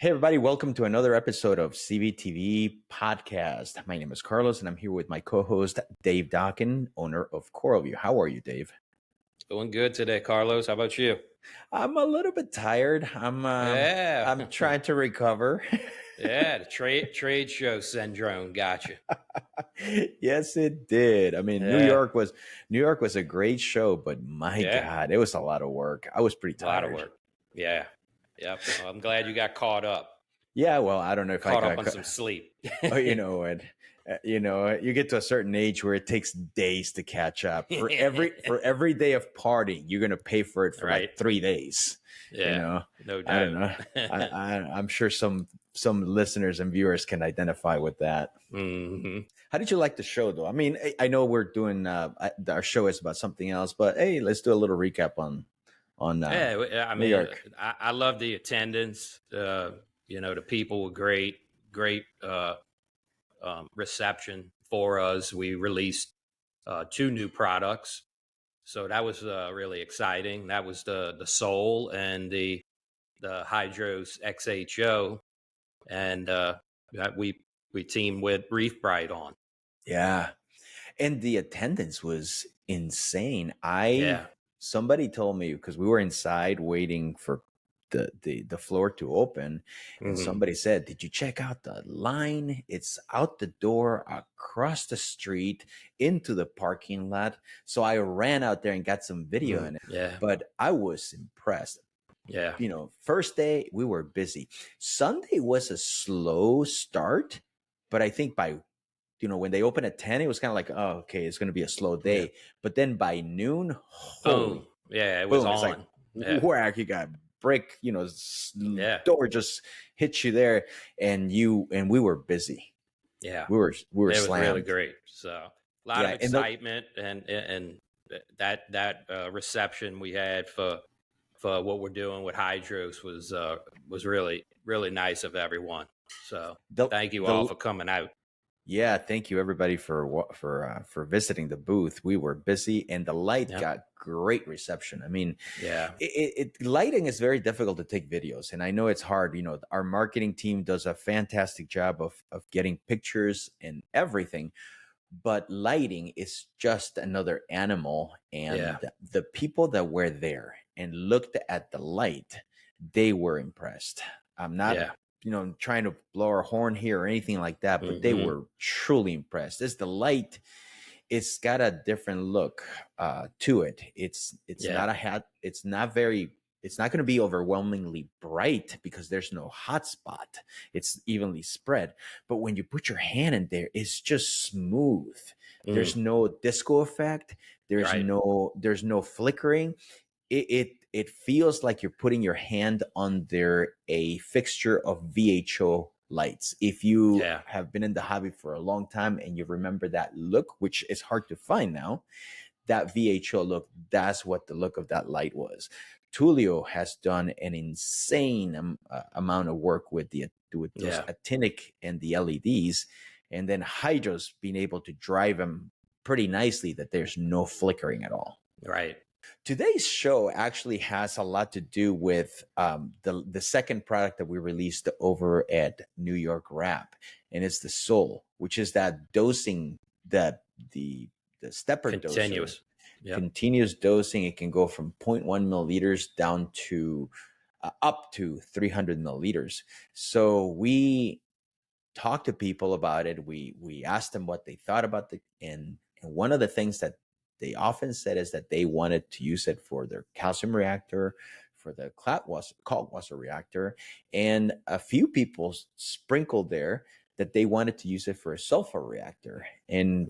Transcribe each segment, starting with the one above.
Hey, everybody, welcome to another episode of CVtv Podcast. My name is Carlos, and I'm here with my co-host, Dave Dockin, owner of CoralVue. How are you, Dave? Doing good today, Carlos. How about you? I'm a little bit tired. I'm trying to recover. Yeah, the trade show syndrome got you. Yes, it did. I mean, Yeah. New York was a great show, but my God, it was a lot of work. I was pretty A lot tired. of work. Yeah. Yep. Well, I'm glad you got caught up. Yeah, well, I don't know if I Caught got up on some sleep. Oh, you know what? You get to a certain age where it takes days to catch up. For every day of partying, you're gonna pay for it for Right. like 3 days. Yeah. No doubt. I don't know. I'm sure some listeners and viewers can identify with that. Mm-hmm. How did you like the show, though? I mean, I know we're doing our show is about something else, but hey, let's do a little recap on Yeah. I New mean, York. I love the attendance. The people were great reception for us. We released 2 new products. So that was really exciting. That was the Soul and the Hydros XHO, and we teamed with Reef on. Yeah, and the attendance was insane. Yeah. Somebody told me, because we were inside waiting for the floor to open, and somebody said, "Did you check out the line? It's out the door, across the street, into the parking lot." So I ran out there and got some video in it. Yeah. But I was impressed. Yeah. First day we were busy. Sunday was a slow start, but I think by when they opened at 10, it was kind of like, oh, okay, it's going to be a slow day. Yeah. But then by noon, boom. Yeah, it was on. It's like, whack, you got brick, door just hit you there, and we were busy. Yeah. We were it was slammed. really great. So a lot of excitement and that reception we had for what we're doing with Hydros was really, really nice of everyone. So thank you all for coming out. Yeah, thank you everybody for visiting the booth. We were busy, and the light got great reception. I mean, lighting is very difficult to take videos, and I know it's hard. Our marketing team does a fantastic job of getting pictures and everything, but lighting is just another animal. And the people that were there and looked at the light, they were impressed. I'm not. Yeah. Trying to blow our horn here or anything like that, but they were truly impressed. The light, it's got a different look to it. It's not it's not going to be overwhelmingly bright because there's no hot spot. It's evenly spread. But when you put your hand in there, it's just smooth. There's no disco effect. There's no flickering. It feels like you're putting your hand under a fixture of VHO lights. If you have been in the hobby for a long time and you remember that look, which is hard to find now, that VHO look, that's what the look of that light was. Tulio has done an insane amount of work with those actinic and the LEDs, and then Hydro's been able to drive them pretty nicely that there's no flickering at all. Right. Today's show actually has a lot to do with the second product that we released over at New York Wrap, and it's the Soul, which is that dosing, the stepper continuous dosing. Continuous dosing. It can go from 0.1 milliliters down to up to 300 milliliters. So we talked to people about it. We asked them what they thought about and one of the things that they often said is that they wanted to use it for their calcium reactor, for the Kaltwasser reactor, and a few people sprinkled there that they wanted to use it for a sulfur reactor. And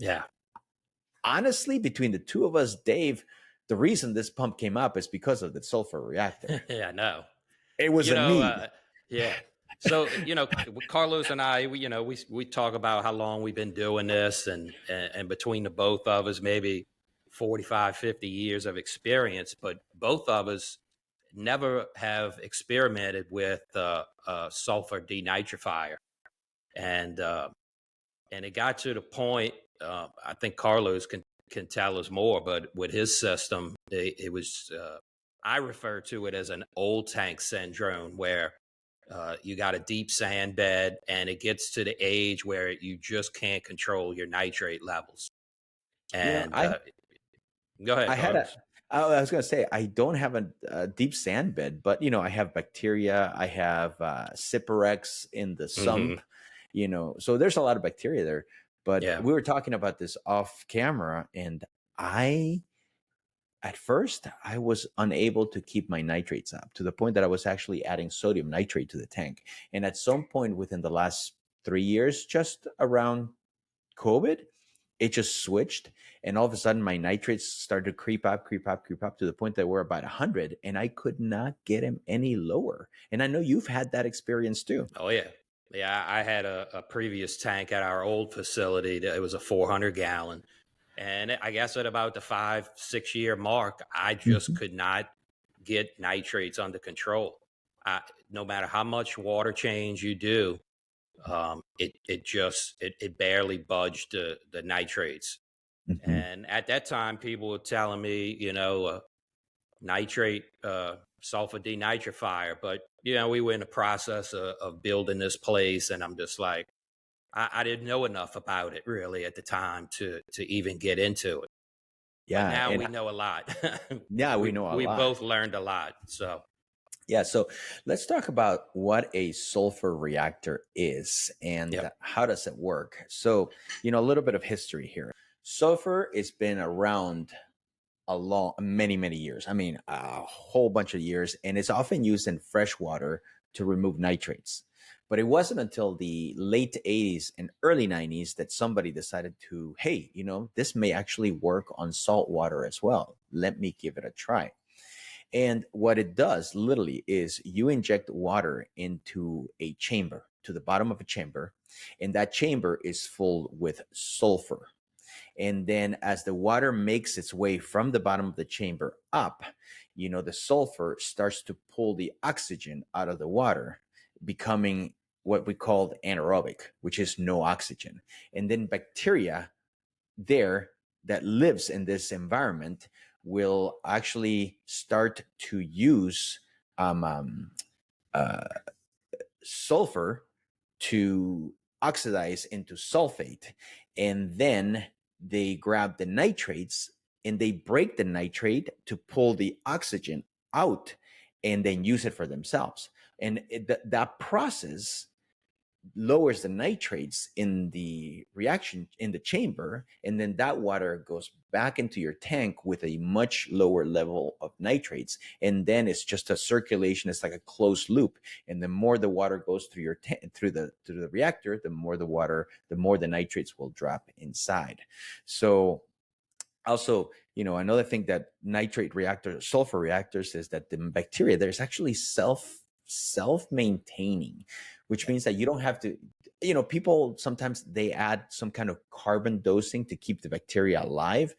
honestly, between the two of us, Dave, the reason this pump came up is because of the sulfur reactor. Yeah, I know. It was a need. So, Carlos and I, we talk about how long we've been doing this, and between the both of us, maybe 45, 50 years of experience, but both of us never have experimented with sulfur denitrifier. And it got to the point, I think Carlos can tell us more, but with his system, it was, I refer to it as an old tank syndrome, where you got a deep sand bed, and it gets to the age where you just can't control your nitrate levels. And I go ahead, I had a Carlos. I was going to say I don't have a deep sand bed, but I have bacteria. I have Cyparex in the sump. So there's a lot of bacteria there. But we were talking about this off camera, and at first I was unable to keep my nitrates up to the point that I was actually adding sodium nitrate to the tank. And at some point within the last 3 years, just around COVID, it just switched, and all of a sudden my nitrates started to creep up to the point that we're about 100, and I could not get them any lower. And I know you've had that experience too. Oh yeah. I had a previous tank at our old facility. It was a 400 gallon, and I guess at about the 5-6 year mark, I just could not get nitrates under control. No matter how much water change you do, it barely budged the nitrates. And at that time, people were telling me, nitrate, sulfur denitrifier. But, we were in the process of building this place. And I'm just like, I didn't know enough about it really at the time to even get into it. Yeah. But now we know a lot. Yeah, we know a lot. We both learned a lot. So. Yeah, so let's talk about what a sulfur reactor is and how does it work. So, a little bit of history here. Sulfur has been around many years. I mean, a whole bunch of years, and it's often used in fresh water to remove nitrates. But it wasn't until the late 80s and early 90s that somebody decided to, hey, this may actually work on salt water as well. Let me give it a try. And what it does literally is you inject water into a chamber, to the bottom of a chamber, and that chamber is full with sulfur. And then as the water makes its way from the bottom of the chamber up, the sulfur starts to pull the oxygen out of the water, becoming what we call anaerobic, which is no oxygen. And then bacteria there that lives in this environment will actually start to use sulfur to oxidize into sulfate. And then they grab the nitrates and they break the nitrate to pull the oxygen out and then use it for themselves. And that process lowers the nitrates in the reaction in the chamber, and then that water goes back into your tank with a much lower level of nitrates, and then it's just a circulation. It's like a closed loop, and the more the water goes through your through the reactor, the more the nitrates will drop inside. So also, another thing that sulfur reactors is that the bacteria there's actually self-maintaining, which means that you don't have to, people sometimes they add some kind of carbon dosing to keep the bacteria alive.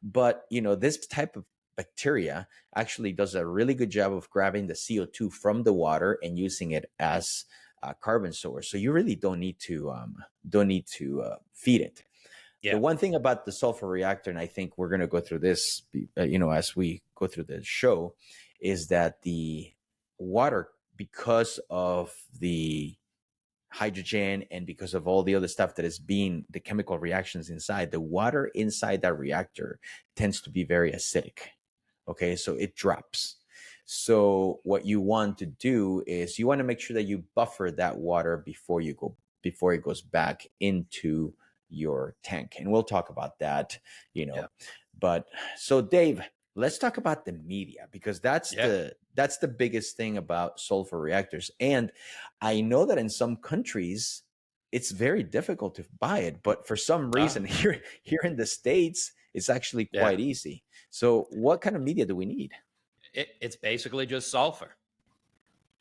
But, this type of bacteria actually does a really good job of grabbing the CO2 from the water and using it as a carbon source. So you really don't need to feed it. Yeah. The one thing about the sulfur reactor, and I think we're going to go through this, as we go through the show, is that the water, because of the hydrogen and because of all the other stuff that is being the chemical reactions inside, the water inside that reactor tends to be very acidic. Okay, so it drops. So what you want to do is you want to make sure that you buffer that water before it goes back into your tank. And we'll talk about that, But so Dave, let's talk about the media, because that's the biggest thing about sulfur reactors. And I know that in some countries it's very difficult to buy it, but for some reason here in the States, it's actually quite easy. So what kind of media do we need? It's basically just sulfur.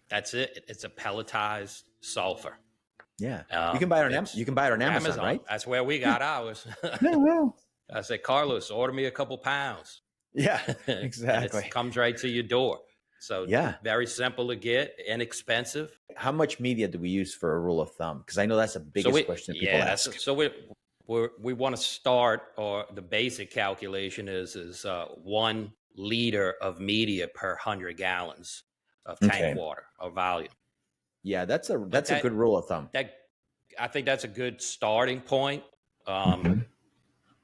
That's it. It's a pelletized sulfur. Yeah, you can buy it on You can buy it on Amazon, right? That's where we got ours. I said, Carlos, order me a couple pounds. Yeah, exactly. It comes right to your door. So very simple to get, inexpensive. How much media do we use for a rule of thumb? Because I know that's the biggest question people ask. So we want to start, or the basic calculation is 1 liter of media per 100 gallons of tank water or volume. Yeah, that's a But good rule of thumb. that I think that's a good starting point. Mhm.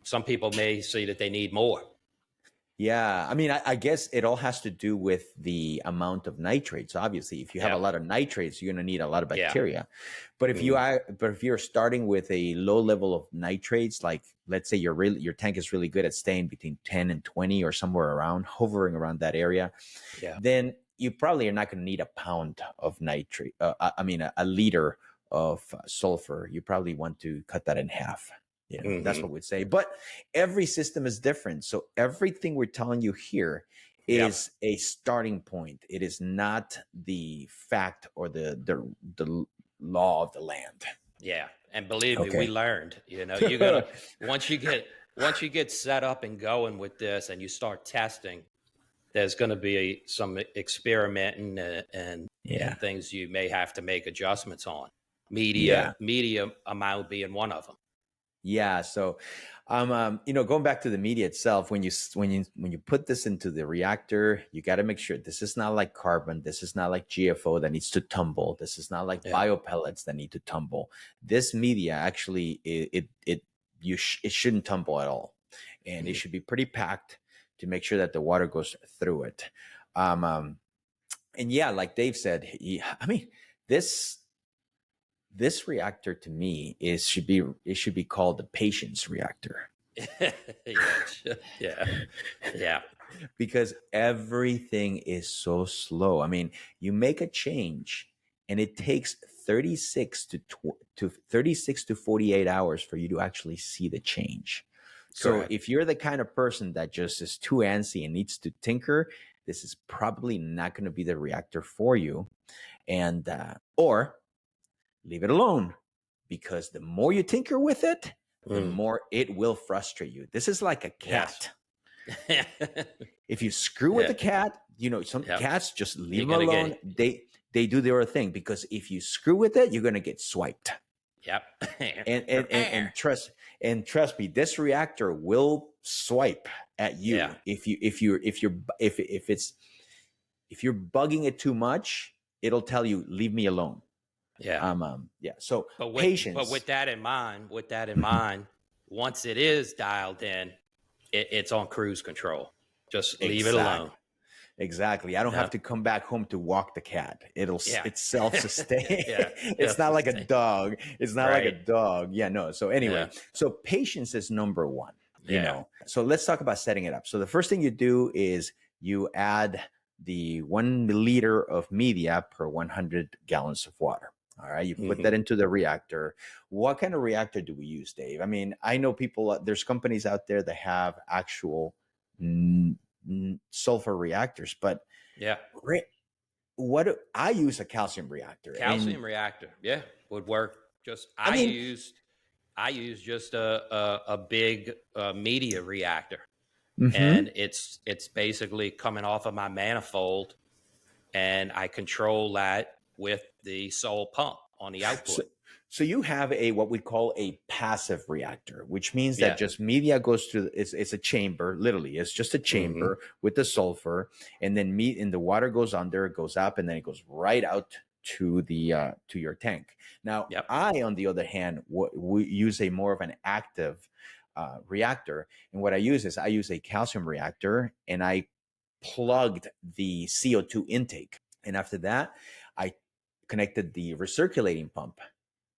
Some people may see that they need more. Yeah, I mean, I guess it all has to do with the amount of nitrates. Obviously, if you have a Yeah. lot of nitrates, you're going to need a lot of Yeah. bacteria. But if you're starting with a low level of nitrates, like let's say your tank is really good at staying between 10 and 20 or somewhere around, hovering around that area, Yeah. then you probably are not going to need a pound of nitrate. I mean, a liter of sulfur. You probably want to cut that in half. That's what we'd say. But every system is different. So everything we're telling you here is a starting point. It is not the fact or the law of the land. Yeah. And believe me, we learned, you're gonna once you get set up and going with this and you start testing, there's gonna be some experimenting and things you may have to make adjustments on. Media amount being one of them. Yeah. So, going back to the media itself, when you put this into the reactor, you got to make sure this is not like carbon. This is not like GFO that needs to tumble. This is not like biopellets that need to tumble. This media actually, it shouldn't tumble at all, and it should be pretty packed to make sure that the water goes through it. And yeah, like Dave said, this reactor to me should be called the patience reactor. Yeah. Because everything is so slow. I mean, you make a change and it takes 36 to 48 hours for you to actually see the change. So if you're the kind of person that just is too antsy and needs to tinker, this is probably not going to be the reactor for you. And or leave it alone, because the more you tinker with it, the more it will frustrate you. This is like a cat. Yes. If you screw with the cat, some cats, just leave them alone. They do their thing, because if you screw with it, you're going to get swiped. Yep. and trust me, this reactor will swipe at you. Yeah. If you're bugging it too much, it'll tell you, leave me alone. Yeah. So patience. But with that in mind, once it is dialed in, it's on cruise control. Just leave it alone. Exactly. I don't have to come back home to walk the cat. It's self-sustained. It's not like a dog. It's not like a dog. Yeah, no. So anyway, so patience is number one, you know. So let's talk about setting it up. So the first thing you do is you add the 1 liter of media per 100 gallons of water. All right, you put that into the reactor. What kind of reactor do we use, Dave? I mean, I know there's companies out there that have actual sulfur reactors, but I use a calcium reactor. Reactor, would work. I use just a big media reactor, and it's basically coming off of my manifold, and I control that with the sole pump on the output. So you have what we call a passive reactor, which means that just media goes through. It's a chamber, literally. It's just a chamber with the sulfur, and then the water goes under, it goes up, and then it goes right out to your tank. Now, I, on the other hand, we use a more of an active reactor, and what I use is a calcium reactor, and I plugged the CO2 intake, and after that, I connected the recirculating pump.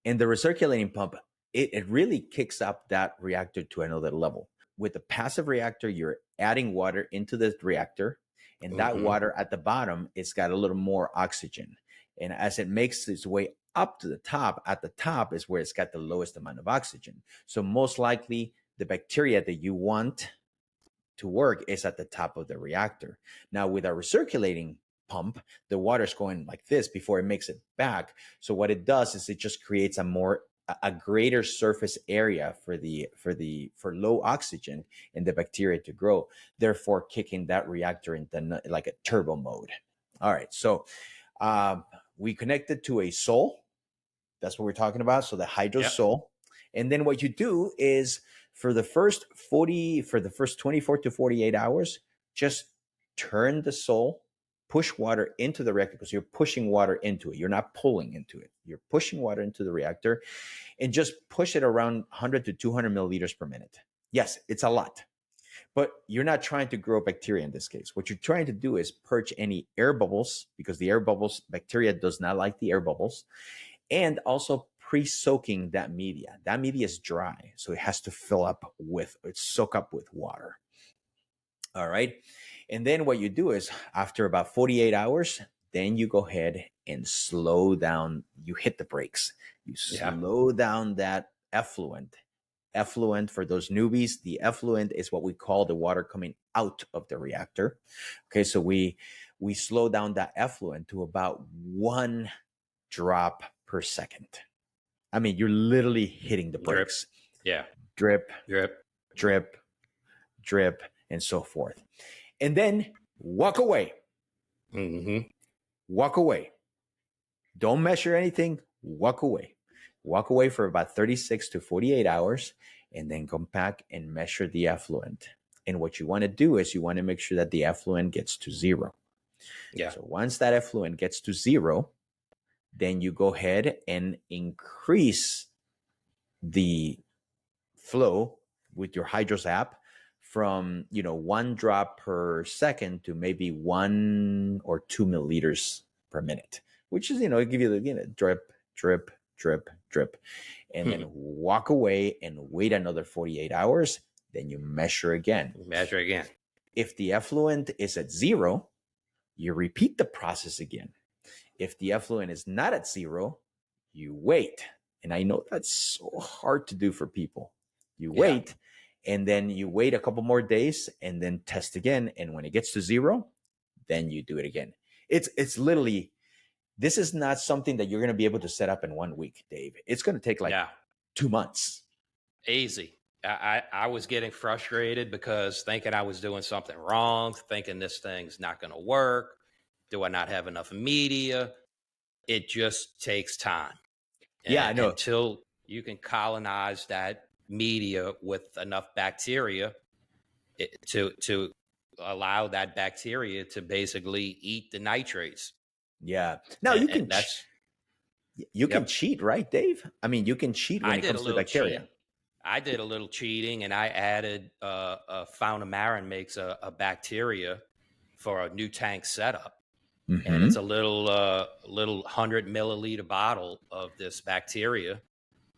And the recirculating pump, it really kicks up that reactor to another level. With the passive reactor, you're adding water into the reactor, and that water at the bottom, it's got a little more oxygen. And as it makes its way up to the top, at the top is where it's got the lowest amount of oxygen. So most likely, the bacteria that you want to work is at the top of the reactor. Now, with a recirculating pump, the water's going like this before it makes it back. So what it does is it just creates a greater surface area for low oxygen and the bacteria to grow, therefore kicking that reactor into like a turbo mode. All right, so we connected to a Sol. That's what we're talking about. So the hydro Sol. And then what you do is for the first 24 to 48 hours, just turn the Sol, push water into the reactor, because you're pushing water into it. You're not pulling into it. You're pushing water into the reactor, and just push it around 100 to 200 milliliters per minute. Yes, it's a lot, but you're not trying to grow bacteria in this case. What you're trying to do is purge any air bubbles, because the air bubbles, bacteria does not like the air bubbles, and also pre-soaking that media. That media is dry, so it has to soak up with water. All right. And then what you do is, after about 48 hours, then you go ahead and slow down. You hit the brakes. You slow down that effluent. Effluent, for those newbies, the effluent is what we call the water coming out of the reactor. Okay, so we slow down that effluent to about 1 drop per second. I mean, you're literally hitting the brakes. Drip. Drip, and so forth. And then walk away. Walk away. Don't measure anything. Walk away. Walk away for about 36 to 48 hours, and then come back and measure the effluent. And what you want to do is, you want to make sure that the effluent gets to 0. So once that effluent gets to 0, then you go ahead and increase the flow with your Hydros app from 1 drop per second to maybe 1 or 2 milliliters per minute, which is, give you the drip, drip, drip, drip, and then walk away and wait another 48 hours. Then you measure again. If the effluent is at 0, you repeat the process again. If the effluent is not at 0, you wait. And I know that's so hard to do for people. You wait, and then you wait a couple more days, and then test again. And when it gets to 0, then you do it again. It's literally, this is not something that you're going to be able to set up in 1 week, Dave. It's going to take 2 months. Easy. I was getting frustrated because thinking I was doing something wrong, thinking this thing's not going to work. Do I not have enough media? It just takes time. I know. Until you can colonize that media with enough bacteria to allow that bacteria to basically eat the nitrates. Yeah. Now you can cheat, right, Dave? I mean, you can cheat when it comes to bacteria. I did a little cheating, and I added Faunamarin makes a bacteria for a new tank setup. And it's a little 100 milliliter bottle of this bacteria.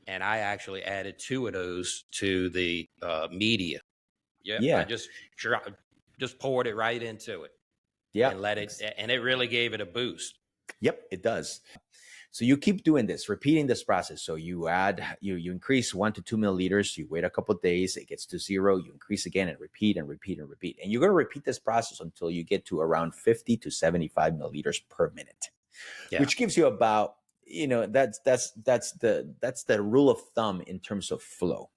And I actually added 2 of those to the media. I just poured it right into it. And let it, and it really gave it a boost. Yep, it does. So you keep doing this, repeating this process. So you increase 1 to 2 milliliters, you wait a couple of days, it gets to 0, you increase again, and repeat and repeat and repeat. And you're going to repeat this process until you get to around 50 to 75 milliliters per minute, which gives you about, that's the rule of thumb in terms of flow.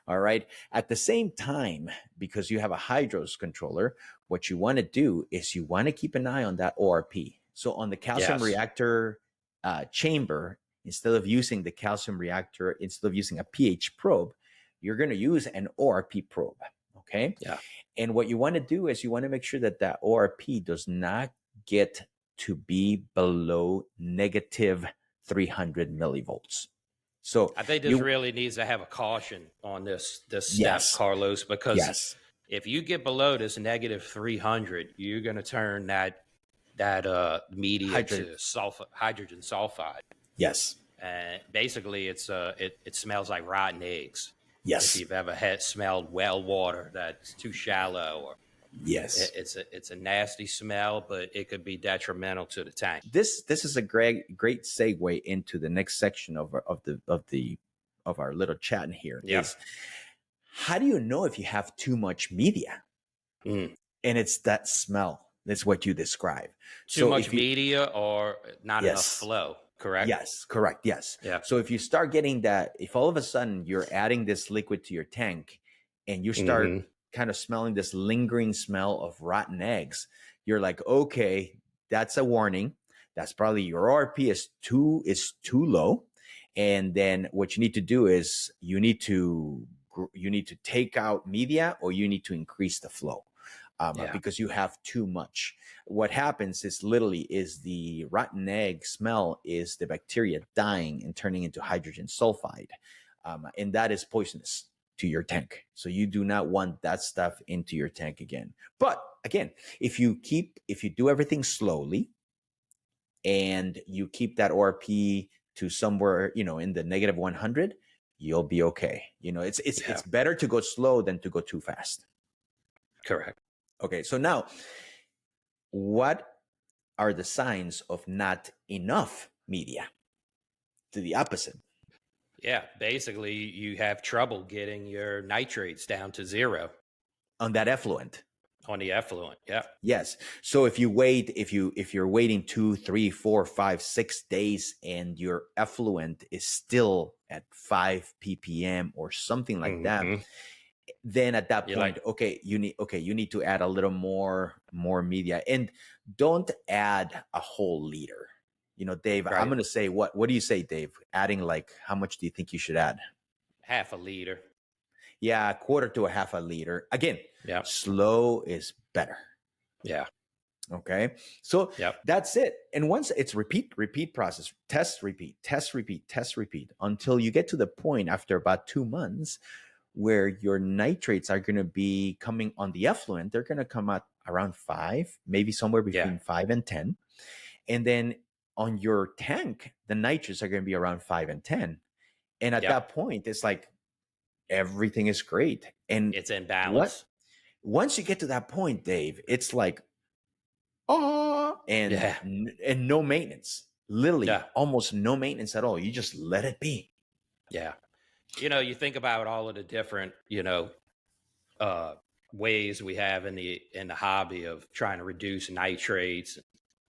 All right. At the same time, because you have a Hydros controller, what you want to do is you want to keep an eye on that ORP. So on the calcium reactor chamber, instead of using the calcium reactor, instead of using a pH probe, you're going to use an ORP probe. Okay. And what you want to do is you want to make sure that that ORP does not get to be below negative 300 millivolts. So I think this really needs to have a caution on this step, Carlos, because if you get below this negative 300, you're going to turn that media to hydrogen sulfide. Yes. And basically it smells like rotten eggs. Yes. If you've ever smelled well water that's too shallow, or it's a nasty smell, but it could be detrimental to the tank. This is a great segue into the next section of our little chat in here. Is how do you know if you have too much media? And it's that smell. That's what you describe. Too much media or not enough flow, correct? Yes, correct. Yes. Yeah. So if you start getting that, if all of a sudden you're adding this liquid to your tank and you start kind of smelling this lingering smell of rotten eggs, you're like, okay, that's a warning. That's probably your ORP is too low. And then what you need to do is you need to take out media, or you need to increase the flow. because you have too much. What happens is literally is the rotten egg smell is the bacteria dying and turning into hydrogen sulfide. And that is poisonous to your tank. So you do not want that stuff into your tank again. But again, if you do everything slowly and you keep that ORP to somewhere, in the negative 100, you'll be okay. It's better to go slow than to go too fast. Correct. Okay. So now, what are the signs of not enough media? To the opposite. Yeah, basically you have trouble getting your nitrates down to 0 on that effluent. On the effluent, yeah. Yes. So if you're waiting 2, 3, 4, 5, 6 days and your effluent is still at 5 ppm or something like that, then at that point, you need to add a little more media, and don't add a whole liter. Dave, right. I'm going to say, what do you say, Dave? Adding how much do you think you should add? Half a liter. Yeah, 1/4 to a half a liter. Again, slow is better. Yeah. Okay. So that's it. And once it's repeat process, test, repeat, until you get to the point after about 2 months where your nitrates are going to be coming on the effluent. They're going to come out around 5, maybe somewhere between 5 and 10. And then on your tank, the nitrates are going to be around 5 and 10. And at that point, it's like everything is great. And it's in balance. Once you get to that point, Dave, it's like, and no maintenance. Literally almost no maintenance at all. You just let it be. Yeah. You think about all of the different, ways we have in the hobby of trying to reduce nitrates.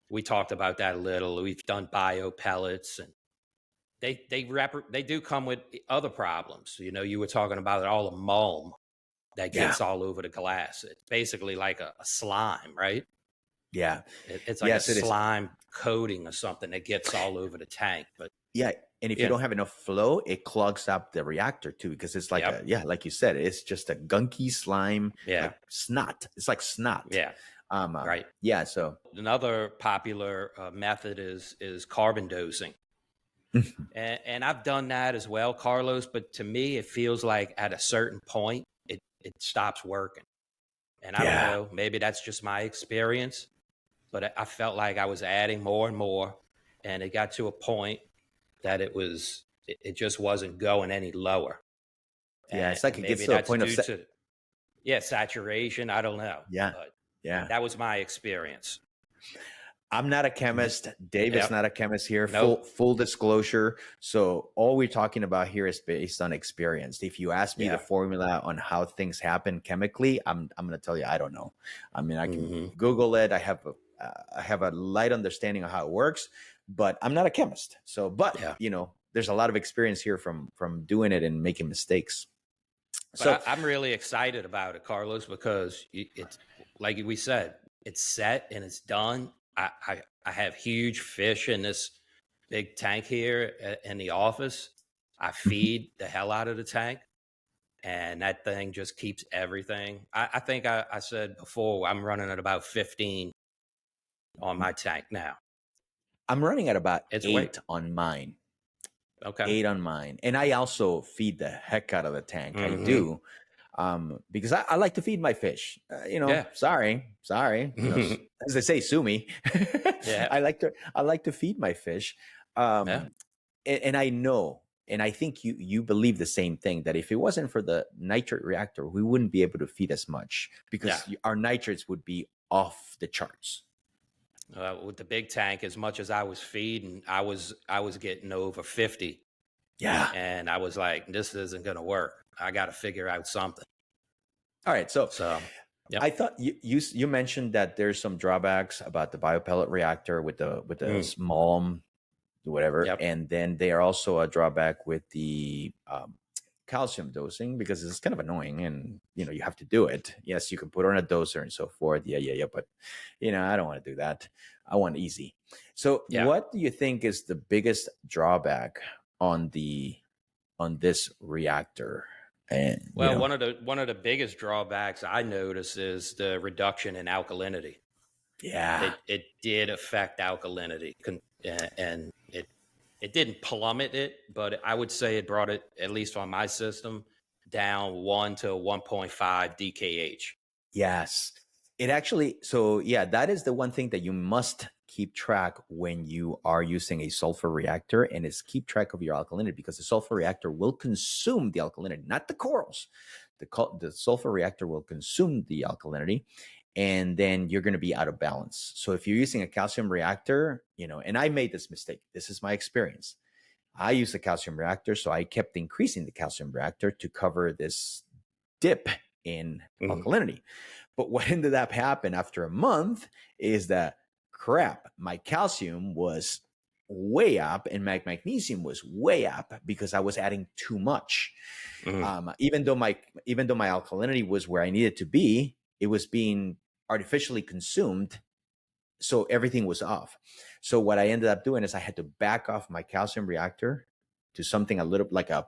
We talked about that a little. We've done bio pellets, and they do come with other problems. You were talking about all the mulm that gets all over the glass. It's basically like a slime, right? Yeah. It's like a slime coating or something that gets all over the tank. But and if you don't have enough flow, it clogs up the reactor too, because it's like like you said, it's just a gunky slime, like snot. It's like snot. Yeah. Right. Yeah. So another popular method is carbon dosing. and I've done that as well, Carlos, but to me, it feels like at a certain point, it stops working. And I don't know, maybe that's just my experience, but I felt like I was adding more and more, and it got to a point that it just wasn't going any lower. Yeah, it's like it gets to a point of saturation. I don't know. Yeah, but that was my experience. I'm not a chemist. Dave is not a chemist here. Full disclosure. So all we're talking about here is based on experience. If you ask me the formula on how things happen chemically, I'm going to tell you I don't know. I mean, I can Google it. I have a light understanding of how it works, but I'm not a chemist. So, there's a lot of experience here from doing it and making mistakes. So I'm really excited about it, Carlos, because it's like we said, it's set and it's done. I have huge fish in this big tank here in the office. I feed the hell out of the tank, and that thing just keeps everything. I think I said before, I'm running at about 15 on my tank now. I'm running at about 8 on mine. Okay. 8 on mine. And I also feed the heck out of the tank. I do. Because I like to feed my fish. Sorry. As they say, sue me. I like to feed my fish. And I know, and I think you believe the same thing, that if it wasn't for the nitrate reactor, we wouldn't be able to feed as much, because our nitrates would be off the charts. With the big tank, as much as I was feeding, I was getting over 50. Yeah. And I was like, this isn't going to work. I got to figure out something. All right. So I thought you mentioned that there's some drawbacks about the biopellet reactor with the small, whatever. Yep. And then they are also a drawback with the calcium dosing, because it's kind of annoying, and you have to do it. Yes, you can put on a doser and so forth. Yeah. But I don't want to do that. I want easy. So what do you think is the biggest drawback on this reactor? And Well, one of the biggest drawbacks I notice is the reduction in alkalinity. yeah, It did affect alkalinity, and it didn't plummet it, but I would say it brought it, at least on my system, down 1 to 1.5 DKH. yes. It actually, so yeah, that is the one thing that you must keep track when you are using a sulfur reactor, and is keep track of your alkalinity, because the sulfur reactor will consume the alkalinity, not the corals. The sulfur reactor will consume the alkalinity, and then you're going to be out of balance. So if you're using a calcium reactor, and I made this mistake. This is my experience. I used a calcium reactor, so I kept increasing the calcium reactor to cover this dip in alkalinity. But what ended up happening after a month is that, crap, my calcium was way up and my magnesium was way up because I was adding too much. Even though my alkalinity was where I needed to be, it was being artificially consumed, so everything was off. So what I ended up doing is I had to back off my calcium reactor to something a little like to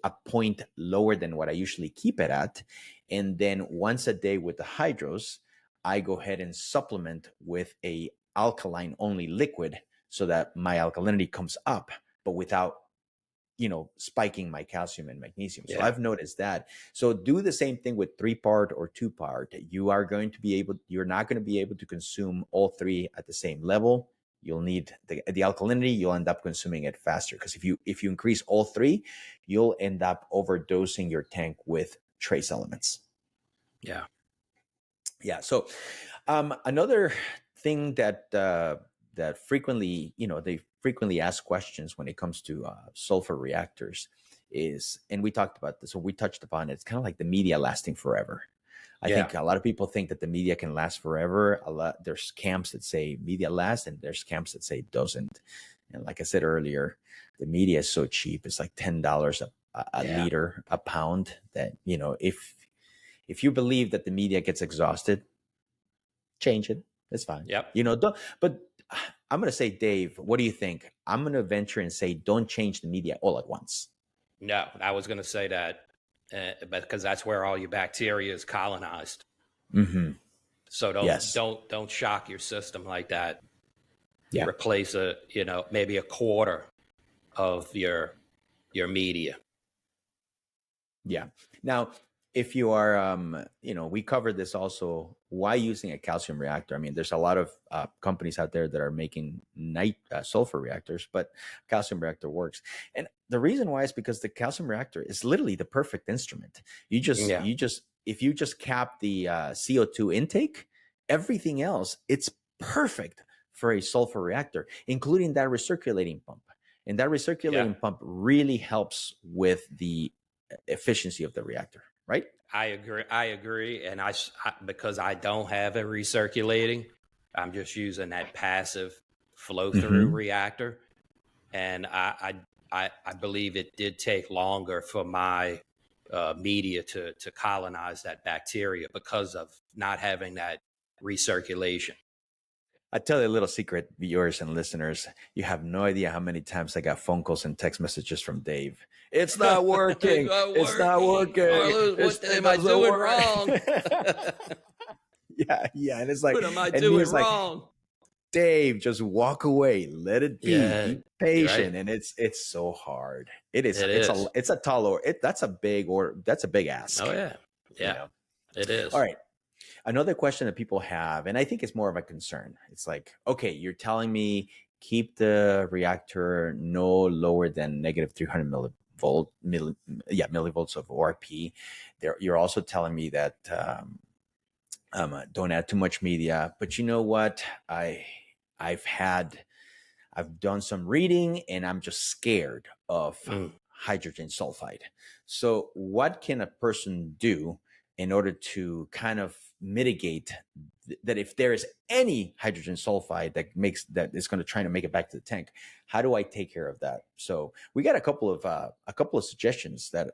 a point lower than what I usually keep it at. And then once a day with the hydros, I go ahead and supplement with a alkaline only liquid so that my alkalinity comes up, but without spiking my calcium and magnesium. So I've noticed that. So do the same thing with 3-part or 2-part. You're not going to be able to consume all three at the same level. You'll need the alkalinity. You'll end up consuming it faster, because if you increase all three, you'll end up overdosing your tank with trace elements. Yeah. So another thing that frequently, they frequently ask questions when it comes to sulfur reactors is, and we talked about this, or we touched upon it, it's kind of like the media lasting forever. I think a lot of people think that the media can last forever. There's camps that say media lasts, and there's camps that say it doesn't. And like I said earlier, the media is so cheap. It's like $10 a liter, a pound, that, if you believe that the media gets exhausted, change it. It's fine. Yep. But I'm going to say, Dave, what do you think? I'm going to venture and say, don't change the media all at once. No, I was going to say that because that's where all your bacteria is colonized. Mm-hmm. So don't shock your system like that. Yeah. Replace maybe a quarter of your media. Yeah. Now, if you are, we covered this also, why using a calcium reactor. I mean, there's a lot of companies out there that are making sulfur reactors, but calcium reactor works. And the reason why is because the calcium reactor is literally the perfect instrument. If you just cap the CO2 intake, everything else, it's perfect for a sulfur reactor, including that recirculating pump. And that recirculating pump really helps with the efficiency of the reactor, right? I agree. And I because I don't have a recirculating, I'm just using that passive flow through reactor. And I believe it did take longer for my media to colonize that bacteria because of not having that recirculation. I tell you a little secret, viewers and listeners. You have no idea how many times I got phone calls and text messages from Dave. It's not working. It's not working. Carlos, what am I doing wrong? Yeah. And it's like, what am I doing wrong? Like, Dave, just walk away. Let it be. Be patient. Right. And it's so hard. It is. It's a tall order. That's a big ask. Oh yeah. Yeah. It is. All right. Another question that people have, and I think it's more of a concern. It's like, okay, you're telling me keep the reactor no lower than negative 300 millivolts of ORP. You're also telling me that don't add too much media. But you know what? I've done some reading, and I'm just scared of hydrogen sulfide. So what can a person do in order to kind of mitigate that? If there is any hydrogen sulfide that is going to try to make it back to the tank, how do I take care of that? So we got a couple of suggestions that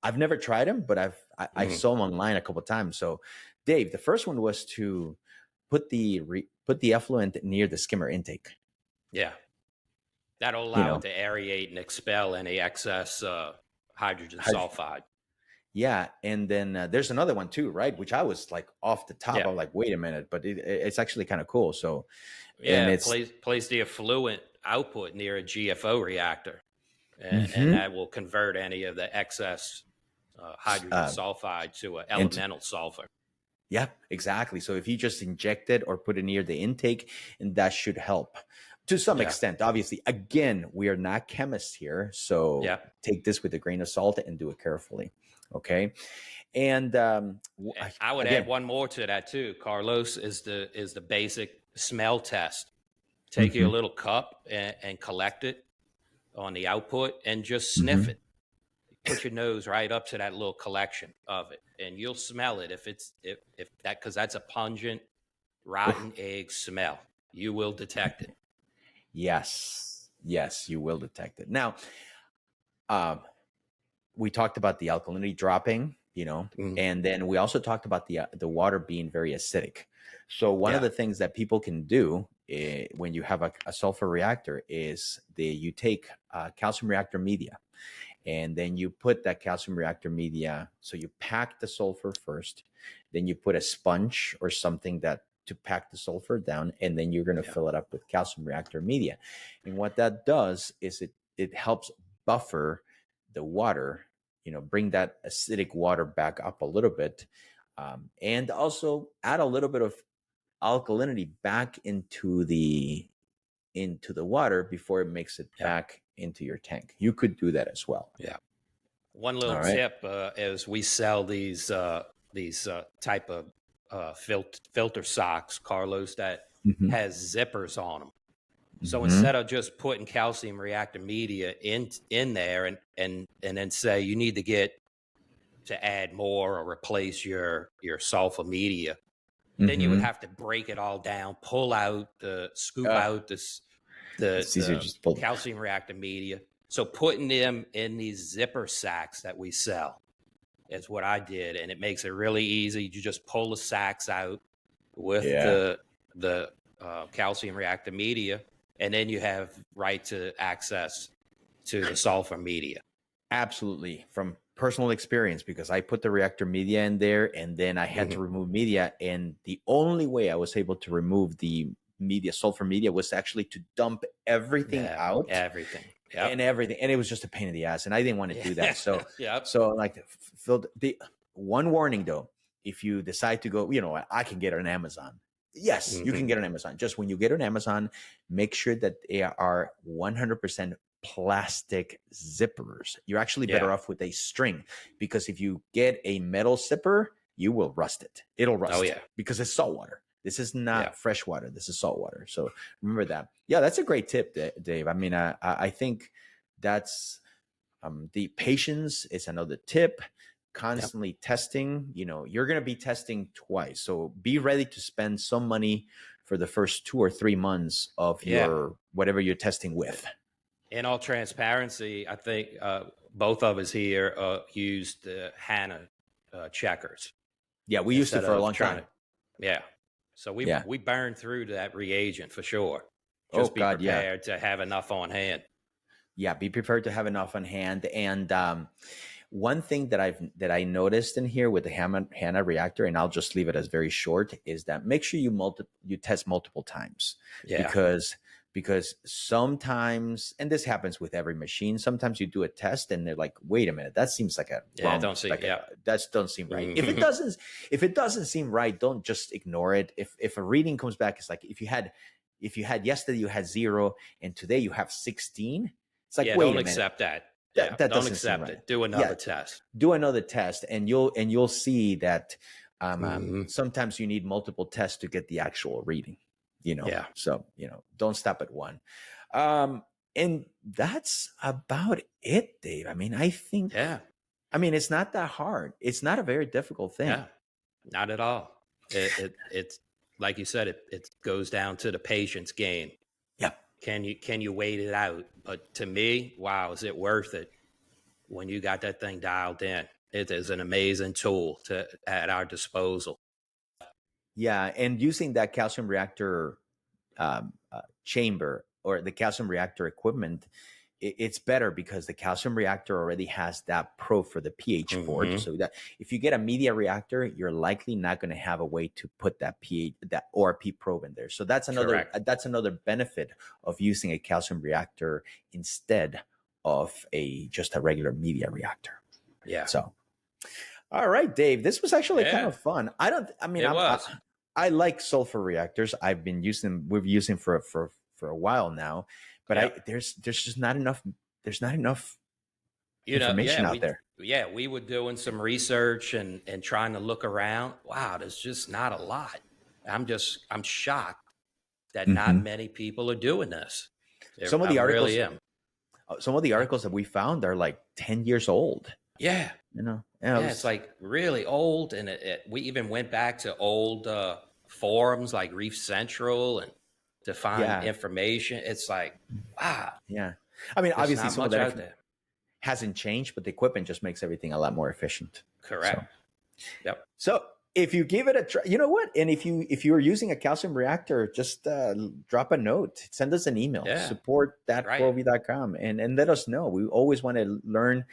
I've never tried them, but I saw them online a couple of times. So Dave, the first one was to put the effluent near the skimmer intake. Yeah, that'll allow it to aerate and expel any excess hydrogen sulfide. Yeah, and then there's another one too, right? Which I was like off the top. Yeah. I'm like, wait a minute, but it's actually kind of cool. So, and Yeah, it's place the effluent output near a GFO reactor, and mm-hmm. that will convert any of the excess hydrogen sulfide to an into elemental sulfur. yeah, exactly. So if you just inject it or put it near the intake, and that should help to some extent. Obviously, again, we are not chemists here, so take this with a grain of salt and do it carefully. Okay, and I would add one more to that too. Carlos is the basic smell test. Take your little cup and collect it on the output and just sniff it. Put your nose right up to that little collection of it, and you'll smell it if that, because that's a pungent rotten egg smell. You will detect it. Yes, you will detect it. Now, we talked about the alkalinity dropping, and then we also talked about the water being very acidic. So one of the things that people can do when you have a sulfur reactor is you take calcium reactor media, and then you put that calcium reactor media. So you pack the sulfur first, then you put a sponge or something to pack the sulfur down, and then you're going to fill it up with calcium reactor media. And what that does is it helps buffer the water, bring that acidic water back up a little bit, and also add a little bit of alkalinity back into the water before it makes it back into your tank. You could do that as well. Yeah. One little tip is we sell these type of filter socks, Carlos, that has zippers on them. So instead of just putting calcium reactor media in there and then say you need to add more or replace your sulfur media, then you would have to break it all down, pull out, scoop out the calcium reactor media. So putting them in these zipper sacks that we sell is what I did, and it makes it really easy. You just pull the sacks out with the calcium reactor media, and then you have right to access to the sulfur media. Absolutely, from personal experience, because I put the reactor media in there, and then I had to remove media, and the only way I was able to remove the sulfur media, was actually to dump everything out, and it was just a pain in the ass, and I didn't want to do that. So so like the one warning though, if you decide to go, I can get it on Amazon. Yes, you can get it on Amazon. Just when you get it on Amazon, make sure that they are 100% plastic zippers. You're actually better off with a string, because if you get a metal zipper, you will rust it. It'll rust because it's salt water. This is not fresh water. This is salt water. So remember that. Yeah, that's a great tip, Dave. I mean, I think that's the patience is another tip. Constantly testing. You're going to be testing twice. So be ready to spend some money for the first 2 or 3 months of your whatever you're testing with. In all transparency, I think both of us here used the HANA checkers. Yeah, we used it for a long time. So we burned through that reagent for sure. Just be prepared to have enough on hand. Yeah, be prepared to have enough on hand. And one thing that I noticed in here with the HANA reactor, and I'll just leave it as very short, is that make sure you test multiple times. Because sometimes, and this happens with every machine, sometimes you do a test and they're like, wait a minute, that seems like that doesn't seem right. If it doesn't seem right, don't just ignore it. If a reading comes back, it's like if you had yesterday you had 0 and today you have 16, it's like, wait a minute. Don't accept that. That don't accept it. Do another test. Do another test, and you'll see that sometimes you need multiple tests to get the actual reading. So don't stop at one. And that's about it, Dave. I mean, I think it's not that hard. It's not a very difficult thing. Yeah, not at all. It's like you said, it goes down to the patience game. Yeah. Can you wait it out? But to me, wow, is it worth it when you got that thing dialed in? It is an amazing tool at our disposal. Yeah, and using that calcium reactor chamber or the calcium reactor equipment, it's better because the calcium reactor already has that probe for the pH port. So that if you get a media reactor, you're likely not going to have a way to put that ORP probe in there. So that's another benefit of using a calcium reactor instead of just a regular media reactor. Yeah. So, all right, Dave, this was actually kind of fun. I like sulfur reactors. We've used them for a while now, but there's just not enough. There's not enough information out there. Yeah, we were doing some research and trying to look around. Wow, there's just not a lot. I'm shocked that not many people are doing this. Some of the articles that we found are like 10 years old. Yeah. It's like really old. And we even went back to old forums like Reef Central and to find information. It's like, wow. Yeah. I mean, obviously some of that hasn't changed, but the equipment just makes everything a lot more efficient. Correct. So if you give it a try, you know what? And if you are using a calcium reactor, just drop a note, send us an email, support@CoralVue.com, and let us know. We always want to learn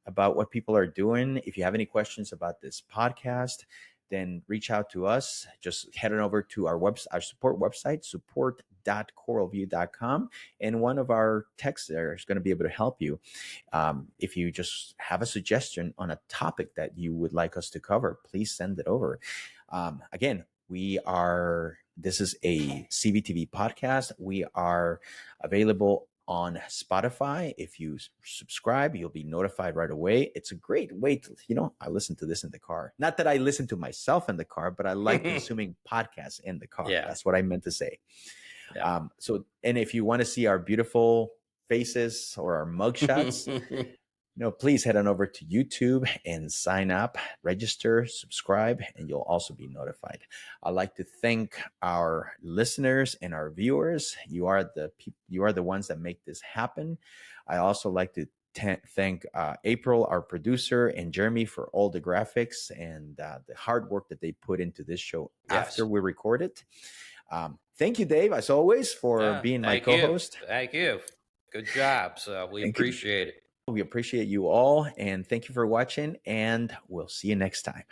about what people are doing. If you have any questions about this podcast, then reach out to us. Just head on over to our support website, support.coralvue.com. And one of our techs there is going to be able to help you. If you just have a suggestion on a topic that you would like us to cover, please send it over. Again, this is a CVtv podcast. We are available on Spotify. If you subscribe, you'll be notified right away. It's a great way to, I listen to this in the car. Not that I listen to myself in the car, but I like consuming podcasts in the car. Yeah. That's what I meant to say. Yeah. And if you want to see our beautiful faces or our mugshots, please head on over to YouTube and sign up, register, subscribe, and you'll also be notified. I'd like to thank our listeners and our viewers. You are the ones that make this happen. I also like to thank April, our producer, and Jeremy for all the graphics and the hard work that they put into this show after we record it. Thank you, Dave, as always, for being my co-host. Thank you. Good job. So we appreciate it. We appreciate you all, and thank you for watching, and we'll see you next time.